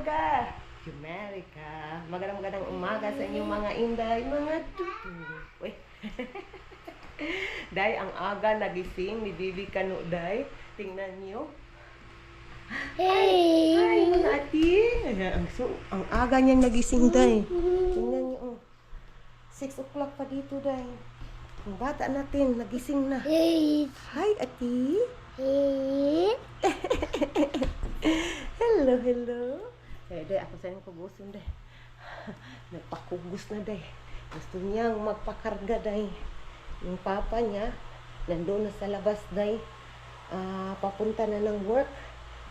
umaga! America. Magandang umaga sa inyong mga inday, mga tutu. Uy. Day, ang aga nagising ni Bibi Kanu, day. Tingnan niyo. Hi, mga ati. Ang aga niyang nagising, day. Tingnan niyo, oh. 6 o'clock pa dito, day. Ang bata natin, nagising na. Hi, ati. Hello, hello. Day, ako sa inyong kugusin, day. Nagpakugos na, day. Gusto niyang magpakarga, day. Yung papa niya, nandun na sa labas, day. Papunta na ng work.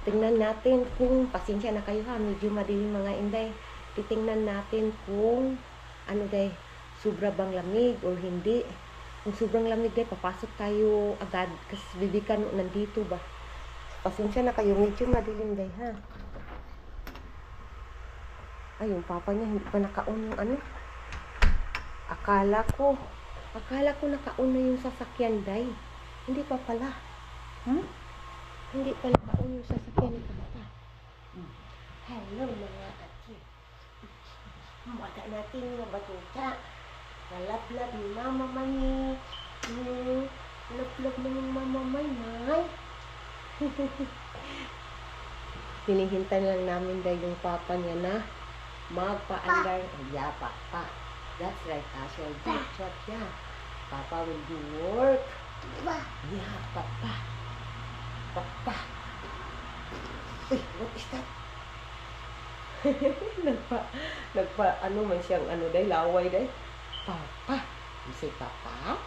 Tingnan natin kung, pasensya na kayo ha, medyo madilim mga inday. Titingnan natin kung, ano, day, sobra bang lamig o hindi. Kung sobrang lamig, day, papasok tayo agad. Kasi Bibi Kanu nandito ba. Pasensya na kayo, medyo madilim, day, ha. Ay, yung papa niya, hindi pa naka-on yung ano. Akala ko naka-on na yung sasakyan, day. Hindi pa pala. Hindi pa naka-on yung sasakyan ni papa. Hello, mga ati. Mata natin yung batuta. Nalablab ni mama mani. Lablab na yung mama may. Hinihintay lang namin dahil yung papa niya na magpa-andar. Yeah, papa. That's right, Asher. Good job, yeah. Papa will do work. Yeah, papa. Papa. Uy, what is that? ano man siyang ano day, laway day. Papa. You say papa?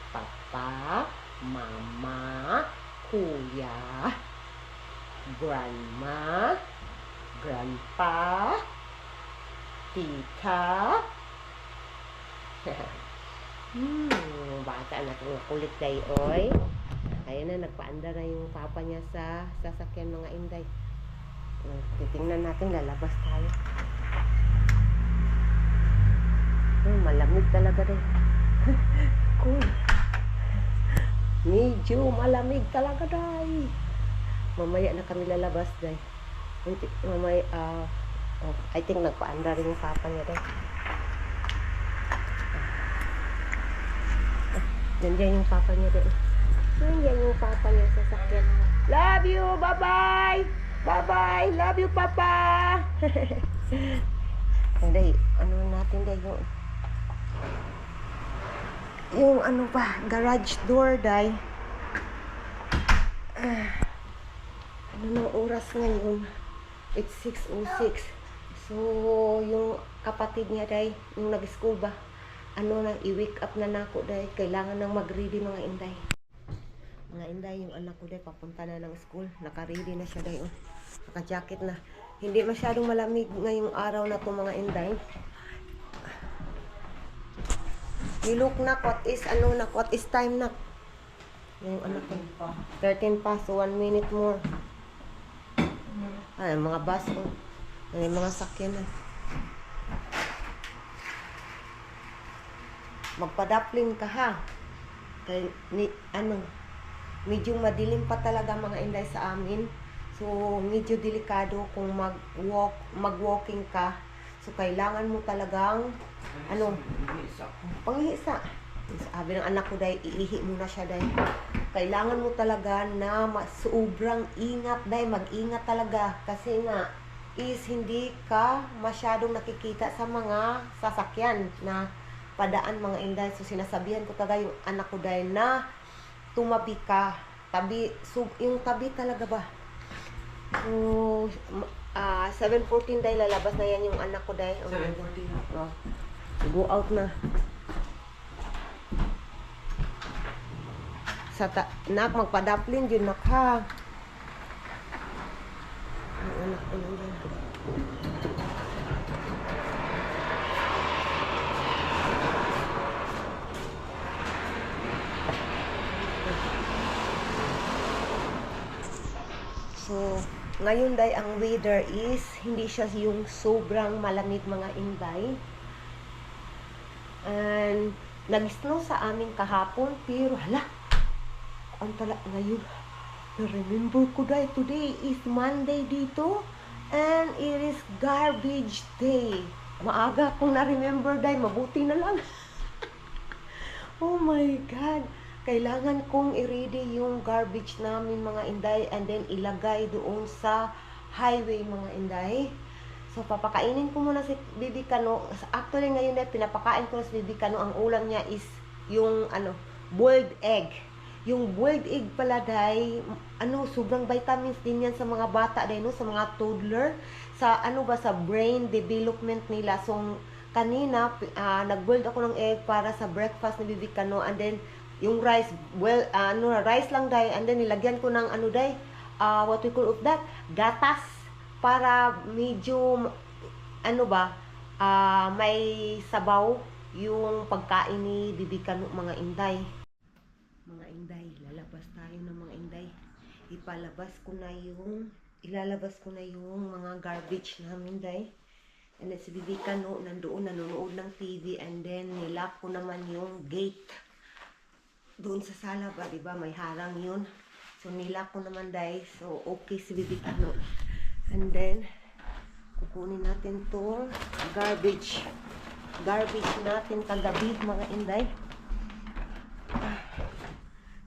Papa, mama, kuya, grandma, grandpa, tita. Bata na kung kulit day, oy. Ayun na, nagpaanda na yung papa niya sa sasakyan, mga inday. Titingnan natin, lalabas tayo. Malamig talaga day. Cool. Medyo malamig talaga day. Mamaya na kami lalabas day. Mamaya, I think nagpaanda rin yung papa niya day. Nandiyan yung papa niya day. Nandiyan yung papa niya sa sasakyan. Love you, bye-bye! Bye-bye! Love you, papa! Day, ano natin day yung ano ba, garage door day. Ano na oras ngayon? It's 6:06. So, yung kapatid niya day, yung nag-school ba, ano na, i-wake up na nako day. Kailangan nang mag-ready mga inday. Mga inday, yung anak ko day, papunta na ng school. Naka-ready na siya day, oh. Naka-jacket na. Hindi masyadong malamig ngayong araw na to mga inday. Nilok na, what is time na? Yung anak ko. 13 pa, so 1 minute more. Ay, mga bus, oh. Ay, mga sakyan na. Magpadapling ka ha. Kaya, medyo madilim pa talaga mga inday sa amin. So, medyo delikado kung mag-walking ka. So, kailangan mo talagang, panghihisa. Sabi ng anak ko, day, iihi muna siya, day. Kailangan mo talaga na sobrang ingat, day. Mag-ingat talaga. Kasi nga, is hindi ka masyadong nakikita sa mga sasakyan na padaan mga inday. So, sinasabihan ko talaga yung anak ko, day, na tumabi ka. Yung tabi talaga ba? So, 7:14 day, lalabas na yan yung anak ko day. 7:14 na. Go out na. Nak, magpadaplin yun, nak ha. Ang anak ko nandiyan. So, ngayon day, ang weather is hindi siya yung sobrang malamig mga inday. And nag-snow sa amin kahapon, pero hala, ang tala ngayon. Na-remember ko dahil today is Monday dito. And it is garbage day. Maaga akong na-remember dahil mabuti na lang. Oh my God. Kailangan kong i-ready yung garbage namin mga inday and then ilagay doon sa highway mga inday. So papakainin ko muna si Bibi Kano. Actually ngayon ay pinapakain ko na si Bibi Kano. Ang ulam niya is yung boiled egg. Yung boiled egg pala day, sobrang vitamins din yan sa mga bata day, no? Sa mga toddler, sa sa brain development nila. So kanina nag-boiled ako ng egg para sa breakfast ni Bibi Kano, and then yung rice, rice lang day, and then nilagyan ko ng day, what we call of that, gatas, para medyo may sabaw yung pagkain ni Bibi Kano mga inday. Mga inday, lalabas tayo ng mga inday. Ilalabas ko na yung mga garbage namin day. And then si Bibi Kano nandoon nanonood ng TV, and then nilak ko naman yung gate doon sa sala ba, diba? May harang yun. So nilak ko naman day. So okay si Bibi Kano. And then kukunin natin to garbage natin kagabi mga inday.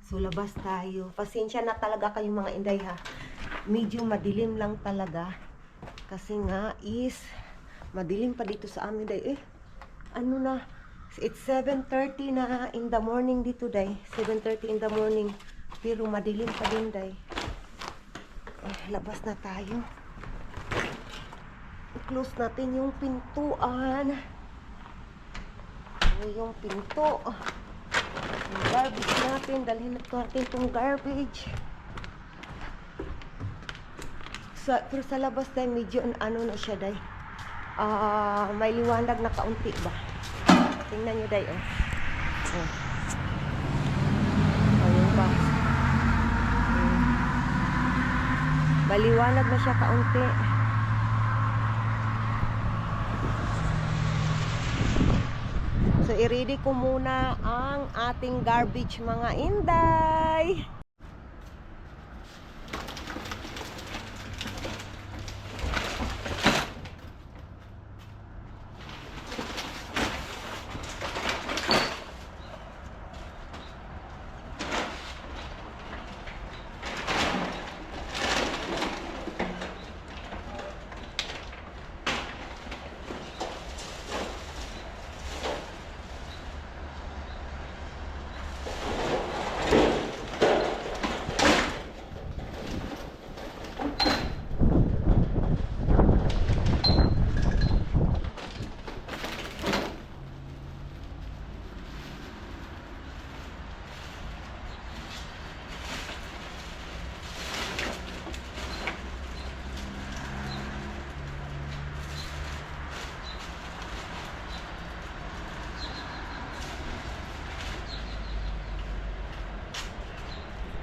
So labas tayo. Pasensya na talaga kayo mga inday ha. Medyo madilim lang talaga. Kasi nga is madilim pa dito sa amin day. It's 7:30 na in the morning dito day. 7:30 in the morning. Pero madilim pa din day. Labas na tayo. I-close natin yung pintuan. Yung pinto. Yung garbage natin, dalhin natin itong garbage. Pero sa labas dahil medyo na siya dahil. May liwanag na kaunti ba? Tingnan nyo dahil ayun ba? Maliwanag na siya kaunti. So, i-ready ko muna ang ating garbage mga inday.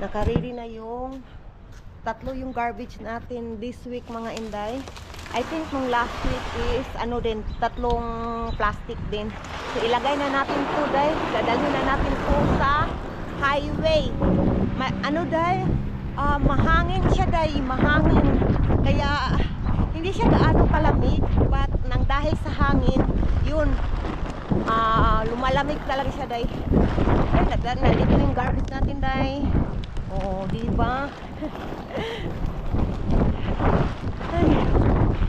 Nakariri na yung tatlo yung garbage natin this week mga inday. I think nung last week is tatlong plastic din. So ilagay na natin to day. Dadalhin na natin to sa highway. Mahangin siya day, mahangin. Kaya hindi siya gaano kalamig, but nang dahil sa hangin, yun lumalamig talaga siya day. Nandito yung garbage natin day. Oh, diba? Ay,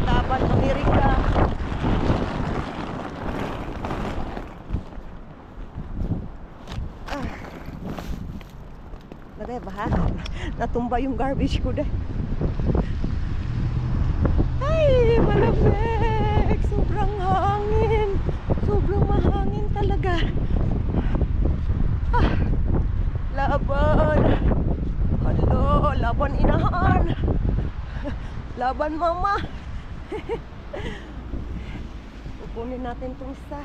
dapat Amerika. Lagay ba ha? Natumba yung garbage ko deh. Ay, malamig. Sobrang hangin. Sobrang mahangin talaga. Laban. Hello, laban inahan. Laban mama. Kukunin natin itong isa.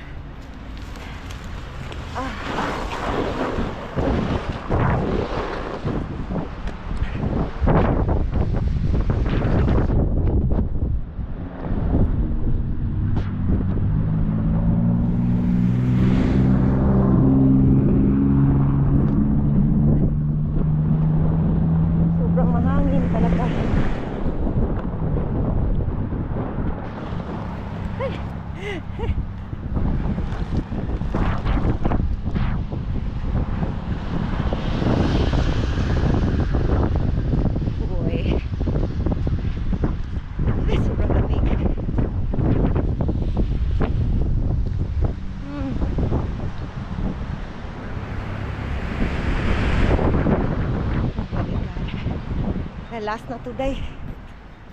last na today.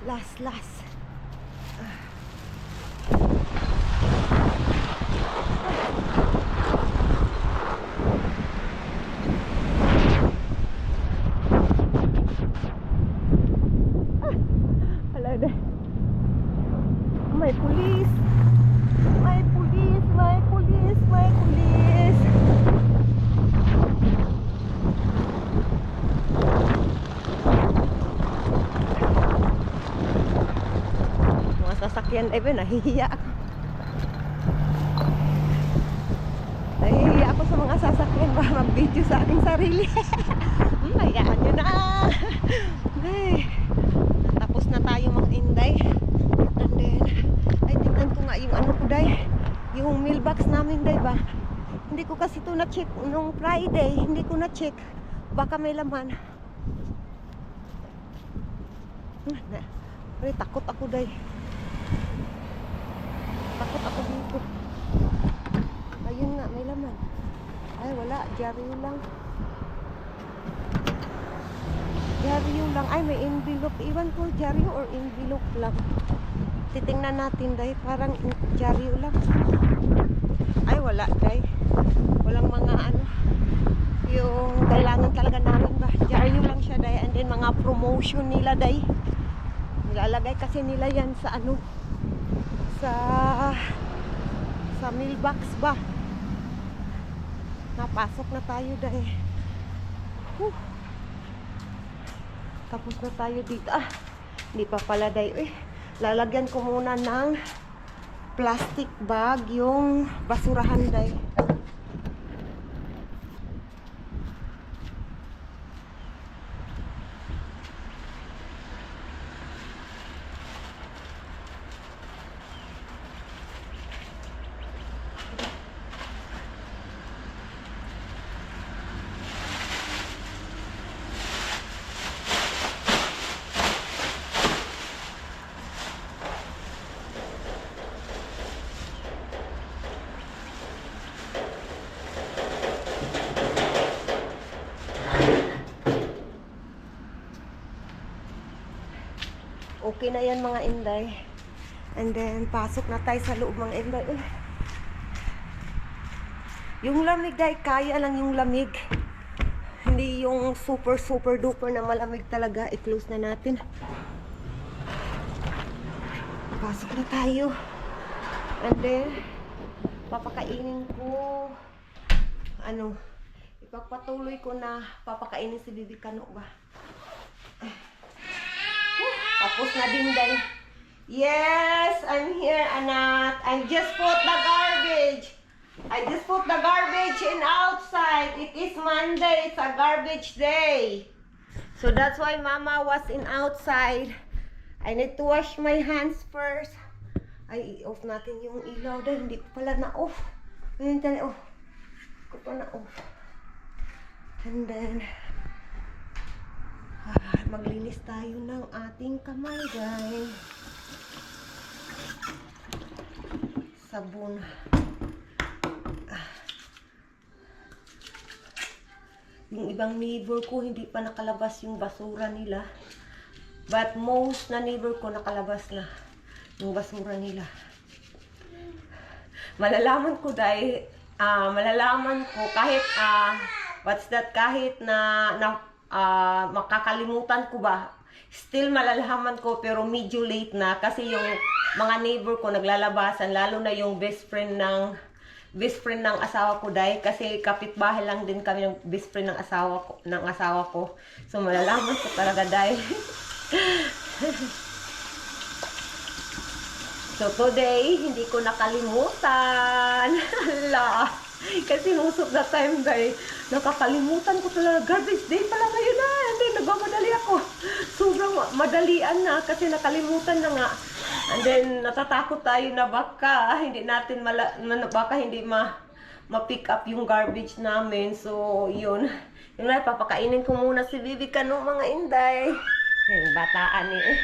Last. Hala na. May pulis. May pulis. May pulis. May pulis. Mga sasakyan ay ba, nahihiya ako. Nahihiya ako sa mga sasakyan ba mag-video sa aking sarili. Hayaan nyo na. Ay, tapos na tayo mag-inday. And then, ay tingnan ko nga yung ano ko day, yung mailbox namin day ba. Hindi ko kasi ito na-check nung Friday. Hindi ko na-check. Baka may laman. Ay, takot ako day. Takot ako dito. Ayun nga, may laman. Ay, wala. Diaryo lang. Diaryo lang. Ay, may envelope. Iwan ko, diaryo or envelope lang. Titingnan natin, day. Parang diaryo lang. Ay, wala, day. Walang mga ano. Yung kailangan talaga namin ba. Diaryo lang siya, day. And then, mga promotion nila, day. Nilalagay kasi nila yan sa ano. Sa mailbox ba. Napasok na tayo, day. Tapos na tayo dito. Hindi pa pala, day. Lalagyan ko muna ng plastic bag yung basurahan, day. Okay na yan mga inday. And then, pasok na tayo sa loob mga inday. Yung lamig day, kaya lang yung lamig. Hindi yung super duper na malamig talaga. I-close na natin. Pasok na tayo. And then, papakainin ko, ipagpatuloy ko na papakainin si Bibi Kano ba. Tapos na din, day. Yes, I'm here, anak. I just put the garbage. I just put the garbage in outside. It is Monday. It's a garbage day. So that's why Mama was in outside. I need to wash my hands first. Ay, i-off natin yung ilaw, day. Hindi ko pala na-off. Ayun, off. Hindi ko pa na-off. And then, maglinis tayo ng ating kamay, guys. Sabon. Yung ibang neighbor ko, hindi pa nakalabas yung basura nila. But most na neighbor ko nakalabas na yung basura nila. Malalaman ko dahil, malalaman ko kahit, kahit na makakalimutan ko ba, still malalaman ko, pero medyo late na kasi yung mga neighbor ko naglalabasan, lalo na yung best friend ng asawa ko dahil kasi kapitbahay lang din kami ng best friend ng asawa ko. So malalaman ko talaga dahil so today hindi ko nakalimutan. Hala. Kasi most of the time, guys, nakakalimutan ko talaga. Garbage day pala ngayon na. Hindi, nagmamadali ako. Sobrang madalian na kasi nakalimutan na nga. And then, natatakot tayo na baka hindi natin ma-pick up yung garbage namin. So, yun. Yun na, papakainin ko muna si Bibi Kano, mga inday. Yung bataan eh.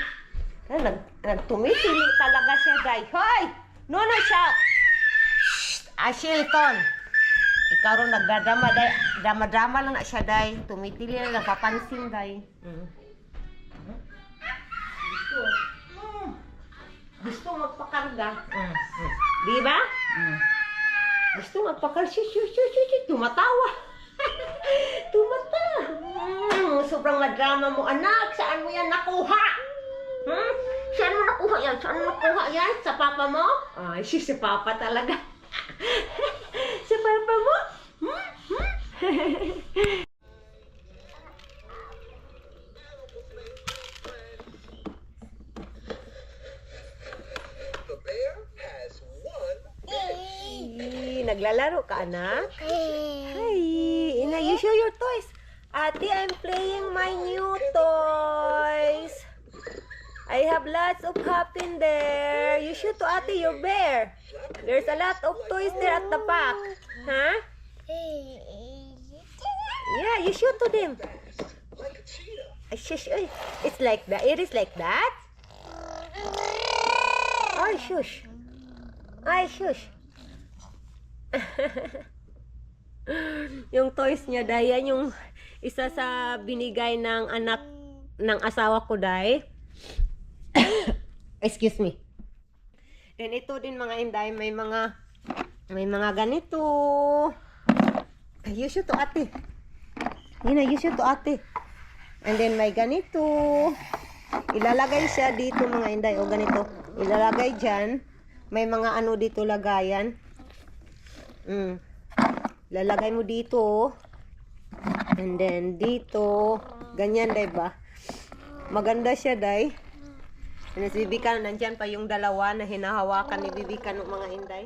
Nagtumitili talaga siya, day. Hoy! No siya! Ashilton! Ikaw rin nagdadama lang na siya, day. Tumitili lang, papansin, day. karga. Di ba? Gusto magpakarga. Tumatawa. Tumatawa. Sobrang madrama mo, anak. Saan mo yan nakuha? Saan mo nakuha yan? Saan mo nakuha yan? Sa papa mo? Ay, si papa talaga. Sa papa mo? Naglalaro ka, anak? Hi! Ina, you show your toys. Ate, I'm playing my new toys. I have lots of cup in there. You show to Ate your bear. There's a lot of toys there at the back. Huh? Yeah, you show to them. Shush. It's like that. It is like that. Ay, shush. Ay, shush. Yung toys niya, Day, yan yung isa sa binigay ng anak ng asawa ko, Day. Excuse me. Then ito din mga Inday, may mga ganito. You should to Ate. You should to Ate. And then may ganito. Ilalagay siya dito mga Inday, o ganito. Ilalagay dyan. May mga ano dito lagayan. Lalagay mo dito. And then dito. Ganyan, Day ba? Maganda siya, Day. And si Bibika, nandyan pa yung dalawa na hinahawakan ni Bibika ng mga Inday.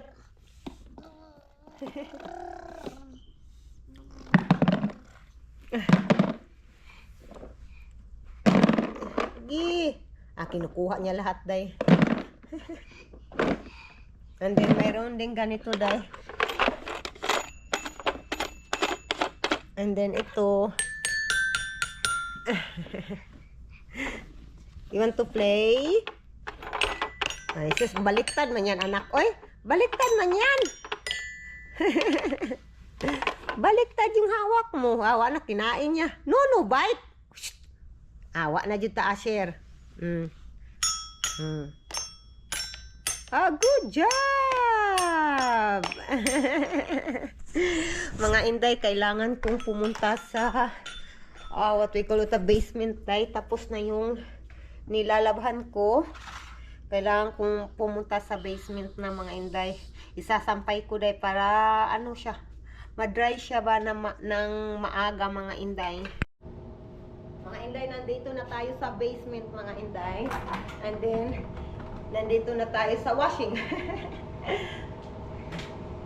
Gi! Kinukuha niya lahat, Day. And then mayroon din ganito, Day. And then ito. You want to play? Ay, sus, baliktad man yan, anak. Oy, baliktad man yan. Baliktad yung hawak mo. Hawa na, kinain niya. No, bite. Shh. Hawa na dyan ta, Asher. Good job! Mga Inday, kailangan kong pumunta sa what we call it, a basement, Day. Tapos na yung nilalabhan ko. Kailangan kong pumunta sa basement na mga Inday. Isasampay ko, Day, para ano siya, madry siya ba ng maaga mga Inday. Mga Inday, nandito na tayo sa basement mga Inday. And then nandito na tayo sa washing.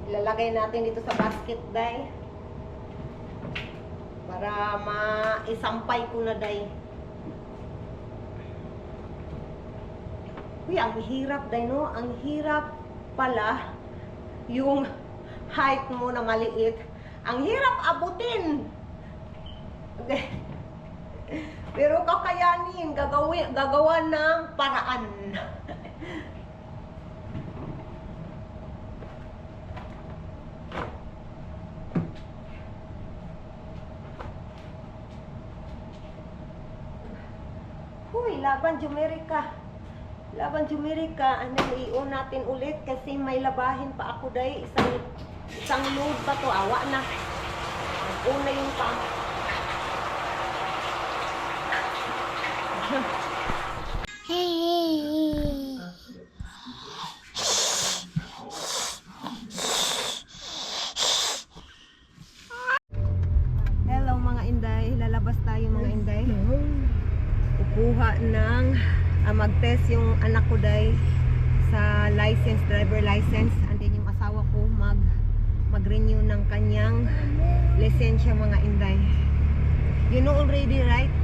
Ilalagay natin dito sa basket, Day. Para maisampay ko na, Day. Uy, ang hirap, Day, no? Ang hirap pala yung height mo na maliit. Ang hirap abutin. Okay. Pero kakayanin, gagawa ng paraan. Huy, laban Jumerika. Laban Jumerika. Ano, i-on natin ulit kasi may labahin pa ako, Day. Isang load pa to. Awa na. Una yung pump. Hello mga Inday. Lalabas tayo mga Inday. Kukuha ng mag-test yung anak ko, Day, sa license, driver license. And then yung asawa ko mag-renew ng kanyang lisensya mga Inday. You know already, right?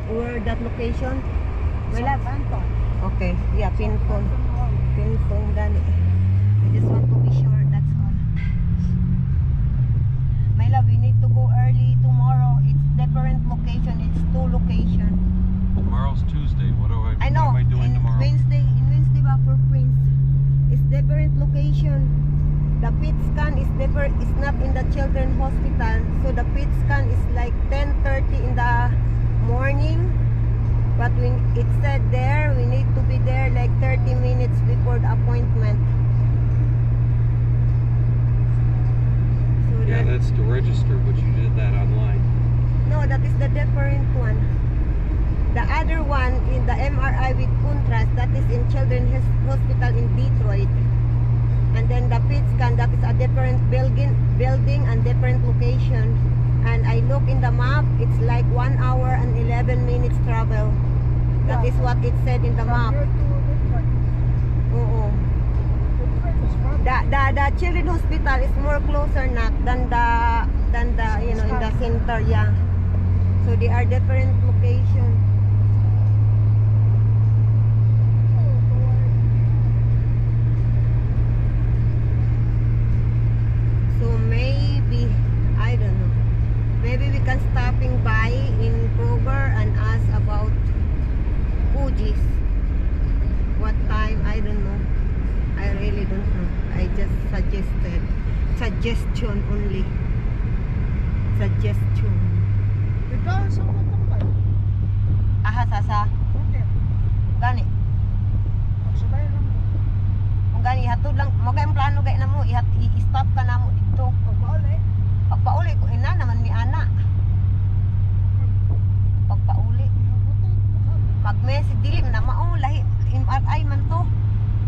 Where that location? Wala. Okay. Yeah, pin phone. Pin phone, gani. I just want to be sure, that's all. My love, we need to go early tomorrow. It's different location. It's 2 location. Tomorrow's Tuesday. What am I doing tomorrow? Wednesday ba for Prince? It's different location. The PET scan is different. It's not in the children's hospital. So the PET scan is like 10:30 in the morning. But when it said there, we need to be there like 30 minutes before the appointment. other one in the MRI with contrast, that is in Children's Hospital in Detroit. And then the PET scan, that is a different building and different location. And I look in the map, it's like 1 hour and 11 minutes travel. That is what it said in the map. Oo. The Children's Hospital is more closer not than the you know, in the center, yeah. So they are different locations. So maybe, I don't know, maybe we can stopping by in Kroger and ask about Fuji's. What time? I don't know. I really don't know. I just suggestion only. Suggestion. Aha, sasa. Gani. Kung gani, hatod lang. Mo kayong plano gay na mo. I-stop ka na mo dito. Pagpauli ko, ina naman ni Ana. Pagpauli. Mag-message, dili na maulahi. MRI man to.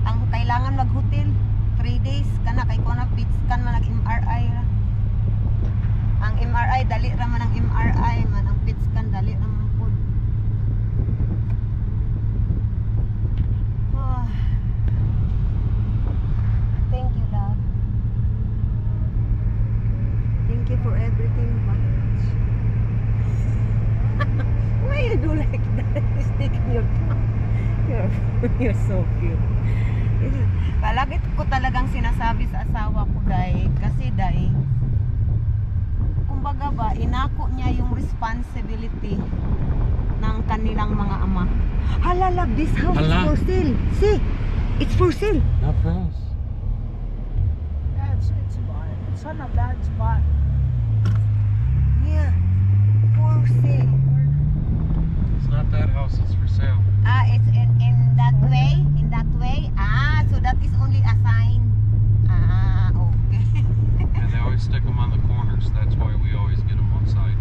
Ang kailangan mag-hotel. 3 days ka na. Kay ko na PET scan man nag-MRI ra. Ang MRI, dali ra man ang MRI man. Ang PET scan, dali ra man po. Oh. Thank you, love. Thank you for everything. Why you do like that? Sticking your tongue. You're so cute. Palagi ko talagang sinasabi sa asawa ko, Day. Kasi, Day, kumbaga ba, inako niya yung responsibility ng kanilang mga ama. Hala, love, this house is for sale. See, it's for sale. Not for us. Yeah, it's fine. It's not a bad spot. Yeah, for sale. It's not that house, it's for sale. Ah, it's in that way? In that way? Ah, so that is only a sign. Ah, okay. And they always stick them on the corners. That's why we always get them on side.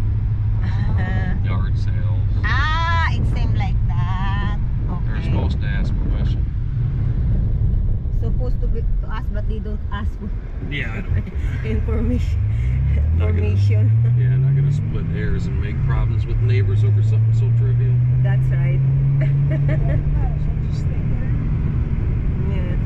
Yard sales. Ah, it seemed like that. They're Okay. supposed to ask permission. Supposed to ask, but they don't ask for Yeah, I don't. information. Not gonna- Information. Yeah, not gonna split hairs and make problems with neighbors over something so trivial. That's right. Just stay there. Yeah.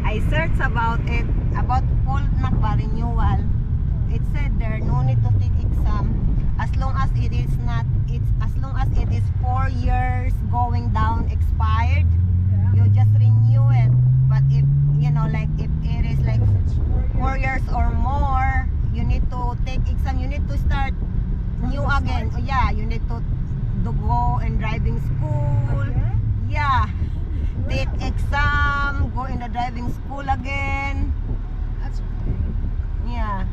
I searched about it, about full NACBA renewal. It said there no need to take exam as long as it is not, it's as long as it is 4 years going down expired, Yeah. you just renew it. But if you know, like if it is like It's 4 4 years or more, you need to take exam. You need to start new the again. Oh, yeah, you need to go in driving school. Okay. Yeah, Wow. take exam, go in the driving school again. That's okay. Yeah.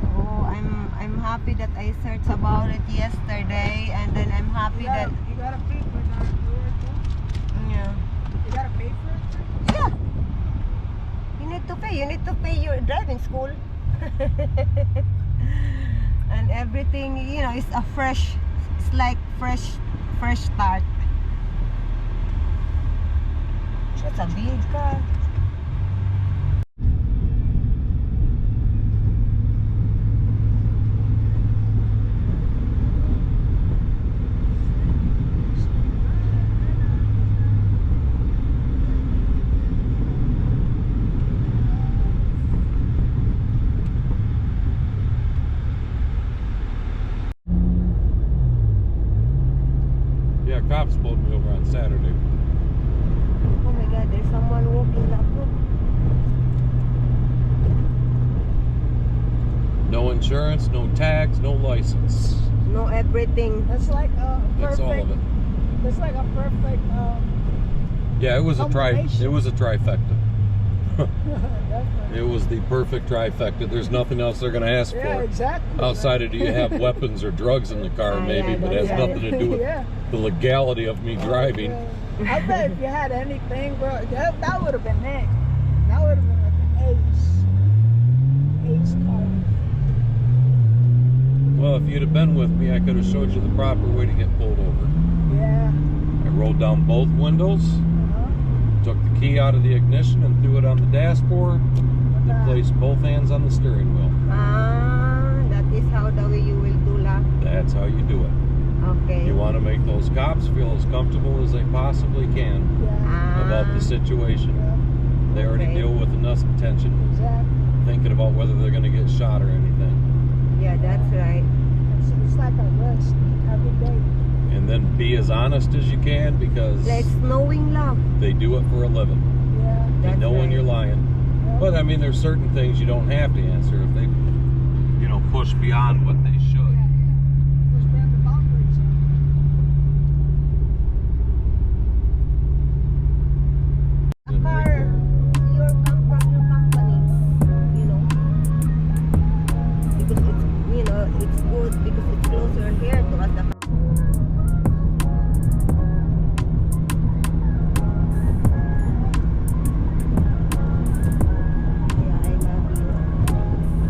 So I'm happy that I searched about it yesterday, and then I'm happy that You gotta pay for that. yeah. You gotta pay for it. Yeah. You need to pay. You need to pay your driving school. And everything, you know, it's a fresh, it's like fresh start. That's a big car. Yeah, cops pulled me over on Saturday. Oh my God, there's someone walking that road. No insurance, no tags, no license. No everything. That's like a perfect. That's all of it. That's like a perfect. Yeah, it was a Combination. It was a trifecta. Definitely. It was the perfect trifecta. There's nothing else they're gonna ask Yeah, for. exactly. Outside of do you have weapons or drugs in the car, Ah, maybe, yeah, but it has that's nothing to do with Yeah. the legality of me driving. I bet if you had anything, bro, that would have been it. That would have been like an ace. if you'd have been with me, I could have showed you the proper way to get pulled over. Yeah. I rolled down both windows, took the key out of the ignition and threw it on the dashboard, then placed both hands on the steering wheel. That is how the way you will do lah. That's how you do it. Okay. You want to make those cops feel as comfortable as they possibly can Yeah. about the situation. Yeah. They already Okay. deal with enough tension, Exactly. thinking about whether they're going to get shot or anything. Yeah, that's right. It's like a risk every day. And then be as honest as you can, because Let's knowing love. they do it for a living. Yeah. They That's know when right. you're lying. Yeah. But I mean, there's certain things you don't have to answer if they, push beyond what they should. Push beyond the boundaries. A car, come from your company, because it's good because it's closer here to us. Yeah, I love you.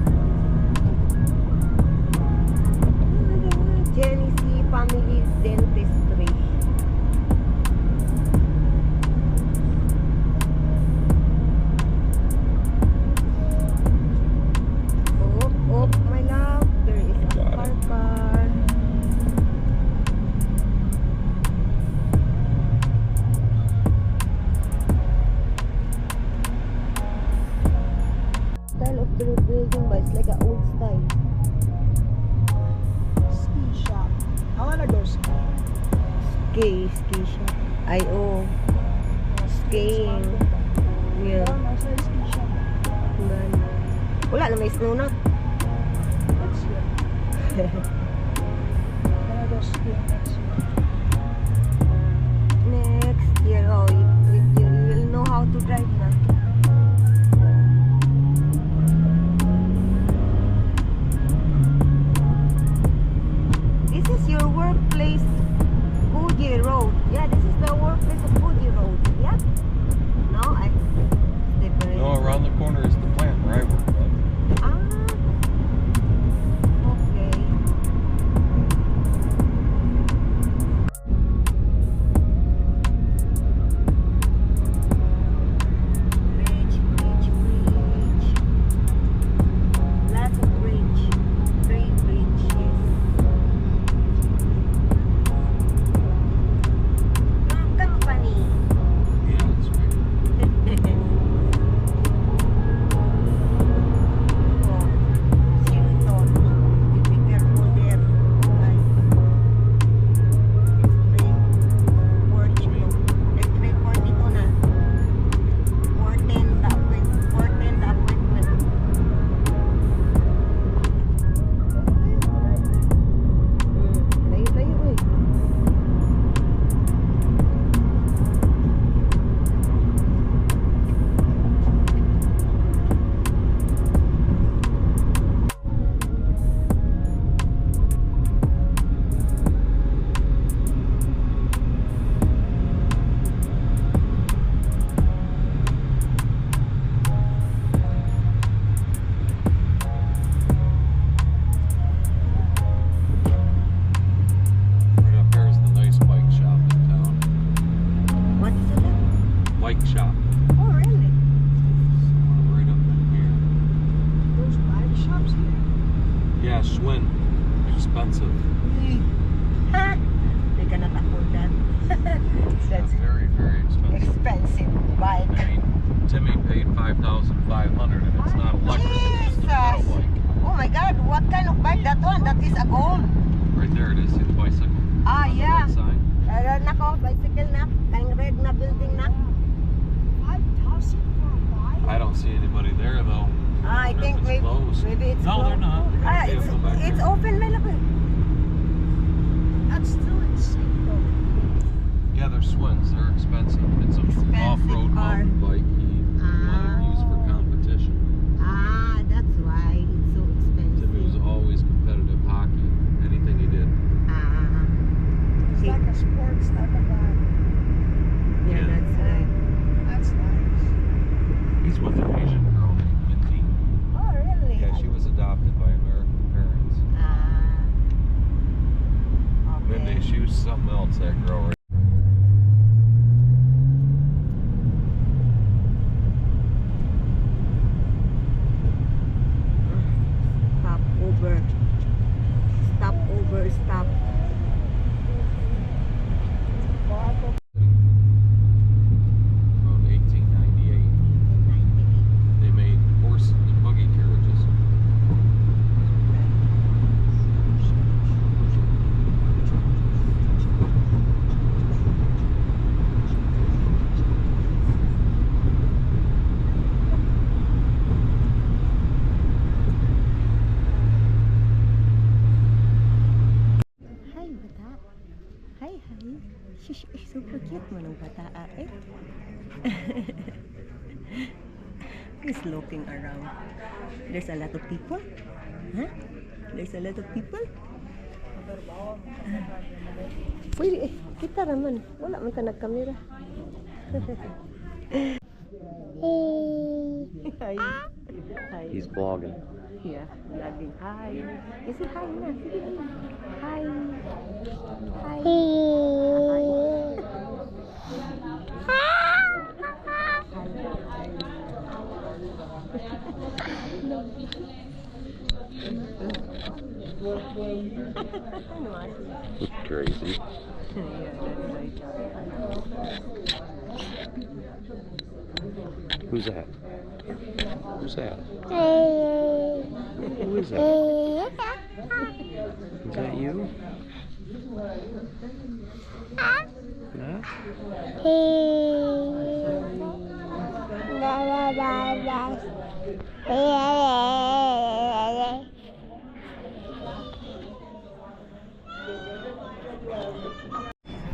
Genesee Family Dentistry. Oh, my love, there is a Got it. car. Style of the building, but it's like an old style. Ski shop. I wanna go ski. Ski shop. Skiing. Yeah. Yeah, nasa ski shop. Wala na, may snow na. Next year. Gonna go skiing next year. Next year, you will know how to drive na. This is your workplace, Goody Road. Yeah, this is the workplace of Goody Road. Yeah? No, different. No, around the corner is the plant where I work. Okay. Bridge. Lots of bridge. Great bridge, yes. Your company. Yeah, that's right. Right up there is the nice bike shop in town. What is it? Bike shop. Oh, really? Right up in There's bike shops here. here. Yeah, Schwinn. Expensive. Ha! They cannot afford that. That's very, very expensive. expensive bike. I mean, Timmy paid $5,500 and it's not electric. It's just a pedal Jesus! bike. Oh my God, what kind of bike that one? That is a gold. Right there it is, the bicycle. Ah, On the yeah. right side. Nako, bicycle na. Kayong red na building na. 5,000 for a bike? I don't see anybody there though. I Wonder if think it's maybe closed. it's No, they're closed. not. They got a vehicle back It's there. open, my love. That's still insane though. Yeah, they're Schwinns. They're expensive. It's an Expensive off-road car. mountain bike he wanted to use for competition. Ah, that's why it's so Timmy was expensive. always competitive hockey. Anything he did. Ah, It's like a sports type of bike. yeah, that's right. That's nice. He's with an Asian girl named Mindy. Oh, really? Yeah, she was adopted by American parents. Ah, there's something else that grow right. Stop over. Stop over. Stop. Around 1898, they made horse and buggy carriages. Hi, bata. Hi, hi. Shush, super cute mo ng bata, eh. He's looking around. There's a lot of people. Huh? There's a lot of people. Pwede, kita naman. Wala man ka nagkamera. Hi. Hi. He's vlogging. Yeah, vlogging. Hi. You say hi na. Sige na. Hi. Hi. Crazy. Yeah, that's right. Who's that? Who's that? Who is that? Is that you? Huh?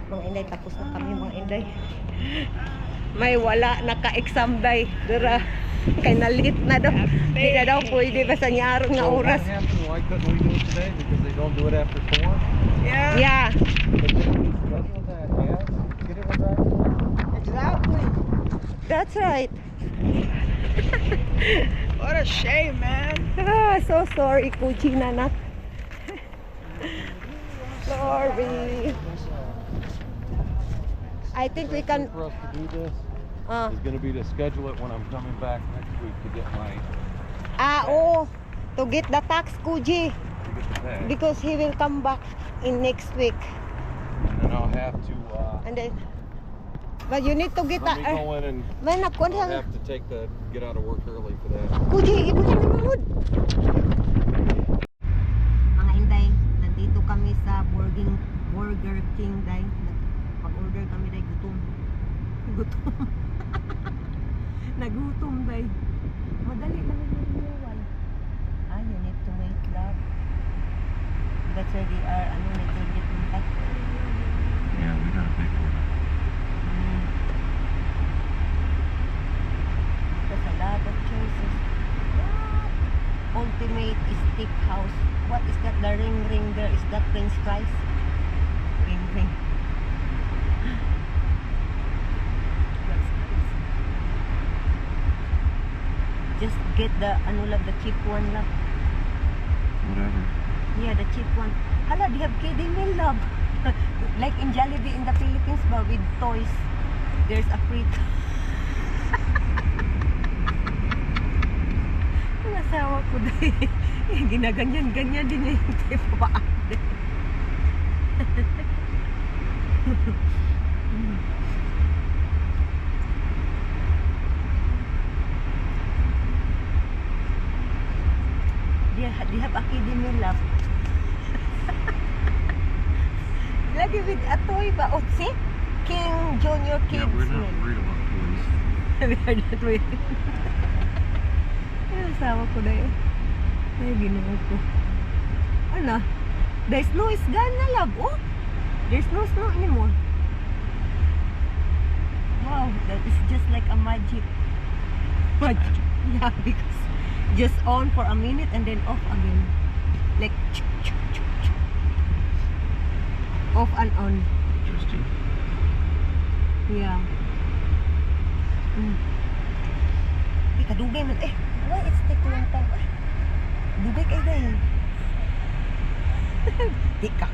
Mga inday, tapos na kami mga inday. May wala, naka-exam day. Dura, kay nalit na daw. Hindi na daw pwede ba sa nyaron nga oras. Why couldn't we do it today? Because they don't do it after 4? Yeah. Exactly. That's right. What a shame, man. Ah, so sorry, Kuchi Nanak. Sorry. I think we can. For us to do this Uh, is going to be to schedule it when I'm coming back next week to get my oh, to get the tax, Kuji, to get the bag, because he will come back in next week. and then I'll have to And then, but you need to get let me go in and May nakon I'll hang. have to get out of work early for that. Kuji, ibutin mo mood. Mga inday, nandito kami sa Burger King, day. Pag-order kami, day, gutom. Gutom. Nagutom, day. Madali lang yung renewal. Ah, you need to wait, love. That's where they are, need to get in touch. Yeah, we gotta pay for it. There's a lot of choices. What? Ultimate Steakhouse. What is that? The ring there. Is that French fries? Ring. That's nice. Just get the the cheap one, love. Whatever. Yeah, the cheap one. Hala, they have kiddie meal, love. Like in Jollibee in the Philippines ba, with toys. There's a free Ang asawa ko dahil ginaganyan-ganyan din niya yung tipo paande. They have a kiddie meal, love. Lagi with a toy ba? O, see? King Junior Kids Yeah, we're not meal. worried about toys. We are not waiting. Ay, asawa ko na yun. Ay, ginoo ko. Ano? The snow is gone na, love. Oh, there's no snow anymore. Wow, that is just like a magic. Magic. Yeah, because just on for a minute and then off again. Like, off and on. Interesting. Yeah. Kadugay man. Why it's take long time? Dugay kayo dahil. Di ka.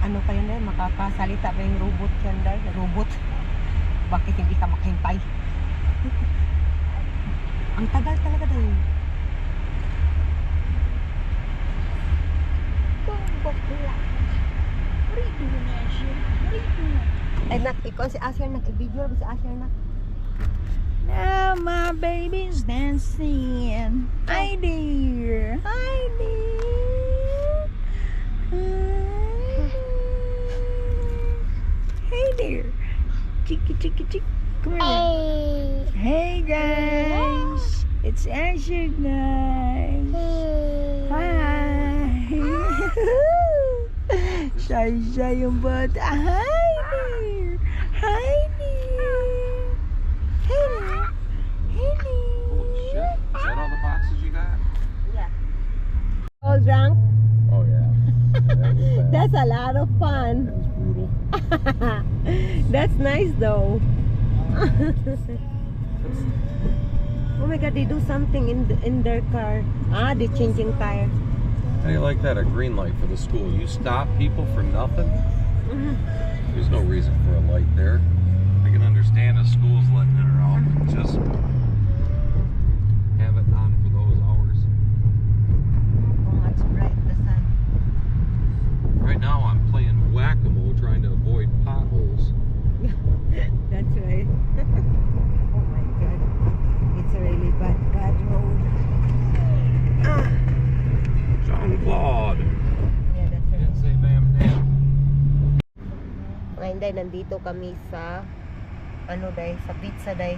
ano pa yun dahil, makakasalita pa yung robot yan dahil, robot. Bakit hindi ka makahintay? Ang tagal talaga dahil. Bakla. What are you doing, Asher? What are you doing? Ay nak, ikaw si Asher nak, i-video si Asher nak. Now my baby's dancing. Hi dear. Hi dear. Hey dear. Chicky chicky chick. Come here. Hey guys. It's Asher guys. Hi. Shy yung bata. Hi dear. Hi dear. Hey dear. Hey dear. Holy shit. Is that all the boxes you got? Yeah. All drunk? Oh, yeah. That was bad. That's a lot of fun. That was brutal. That's nice though. Oh my god, they do something in their car. Ah, they're changing tire. How do you like that? A green light for the school. You stop people for nothing? There's no reason for a light there. I can understand a school's letting it out, but just have it on for those hours. Oh, much bright the sun. Right now I'm playing whack-a-mole trying to avoid potholes. That's right. Oh my god. It's a really bad road. Ah. Jean-Claude. Yeah, that's right. Didn't say Van Damme. Mga Inday, nandito kami sa ano day, sa pizza day.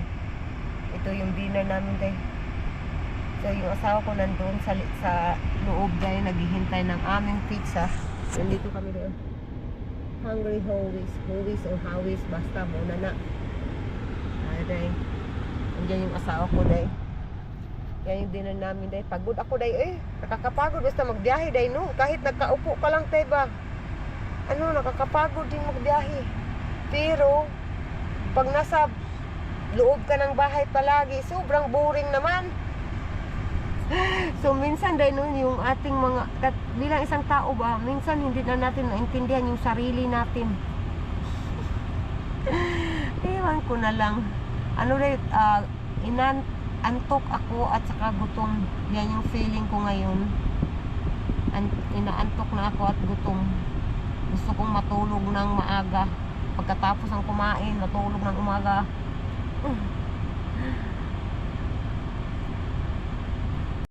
Ito yung dinner namin day. So yung asawa ko nandun sa loob day, naghihintay ng aming pizza. Nandito kami doon. Hungry Howies or Howies, basta muna na. Day. Andiyan yung asawa ko day. Yan yung dinner namin day. Pagod ako day nakakapagod basta magbiyahe day no. Kahit nagkaupo ka lang tay ba. Ano, nakakapagod din magbiyahe. Pero pag nasa loob ka ng bahay palagi, sobrang boring naman. So minsan dahil nun yung ating mga bilang isang tao ba, minsan hindi na natin naintindihan yung sarili natin. Ewan ko na lang. Ano rin, antok ako at saka gutom. Yan yung feeling ko ngayon. Inaantok na ako at gutom. Gusto kong matulog ng maaga. Pagkatapos ng kumain, matulog ng umaga.